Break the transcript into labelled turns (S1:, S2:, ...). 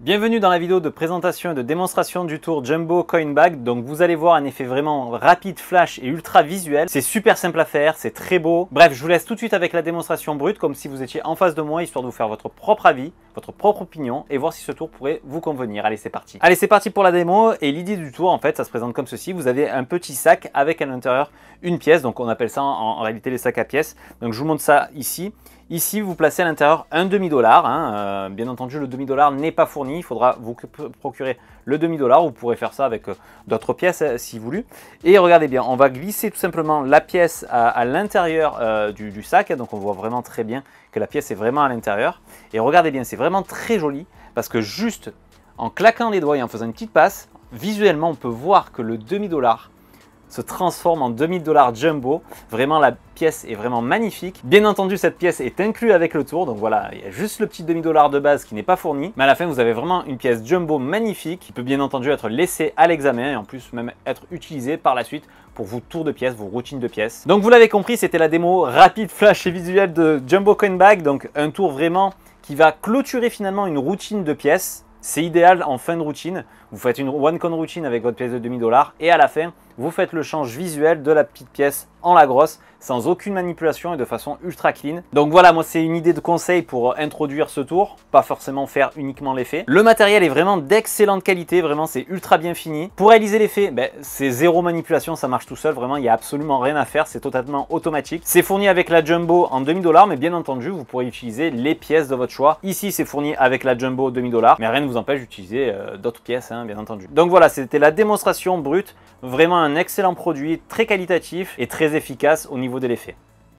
S1: Bienvenue dans la vidéo de présentation et de démonstration du tour Jumbo Coin Bag. Donc vous allez voir un effet vraiment rapide, flash et ultra visuel. C'est super simple à faire, c'est très beau. Bref, je vous laisse tout de suite avec la démonstration brute comme si vous étiez en face de moi, histoire de vous faire votre propre avis, votre propre opinion et voir si ce tour pourrait vous convenir. Allez, c'est parti. Allez, c'est parti pour la démo. Et l'idée du tour, en fait, ça se présente comme ceci. Vous avez un petit sac avec à l'intérieur une pièce. Donc on appelle ça en réalité les sacs à pièces. Donc je vous montre ça ici. Ici, vous placez à l'intérieur un demi-dollar. Bien entendu, le demi-dollar n'est pas fourni. Il faudra vous procurer le demi-dollar. Vous pourrez faire ça avec d'autres pièces si voulu. Et regardez bien, on va glisser tout simplement la pièce à l'intérieur du sac. Donc, on voit vraiment très bien que la pièce est vraiment à l'intérieur. Et regardez bien, c'est vraiment très joli parce que juste en claquant les doigts et en faisant une petite passe, visuellement, on peut voir que le demi-dollar se transforme en demi-dollar jumbo. Vraiment, la pièce est vraiment magnifique. Bien entendu, cette pièce est inclue avec le tour. Donc voilà, il y a juste le petit demi-dollar de base qui n'est pas fourni. Mais à la fin, vous avez vraiment une pièce jumbo magnifique qui peut bien entendu être laissée à l'examen et en plus même être utilisée par la suite pour vos tours de pièces, vos routines de pièces. Donc vous l'avez compris, c'était la démo rapide, flash et visuelle de Jumbo Coin Bag. Donc un tour vraiment qui va clôturer finalement une routine de pièces. C'est idéal en fin de routine. Vous faites une one con routine avec votre pièce de demi-dollar et à la fin, vous faites le change visuel de la petite pièce en la grosse sans aucune manipulation et de façon ultra clean. Donc voilà, moi c'est une idée de conseil pour introduire ce tour, pas forcément faire uniquement l'effet. Le matériel est vraiment d'excellente qualité, vraiment c'est ultra bien fini. Pour réaliser l'effet, c'est zéro manipulation, ça marche tout seul, vraiment il n'y a absolument rien à faire, c'est totalement automatique. C'est fourni avec la Jumbo en demi-dollar, mais bien entendu vous pourrez utiliser les pièces de votre choix. Ici c'est fourni avec la Jumbo demi-dollar, mais rien ne vous empêche d'utiliser d'autres pièces, bien entendu. Donc voilà, c'était la démonstration brute, vraiment un excellent produit, très qualitatif et très efficace au niveau de l'effet.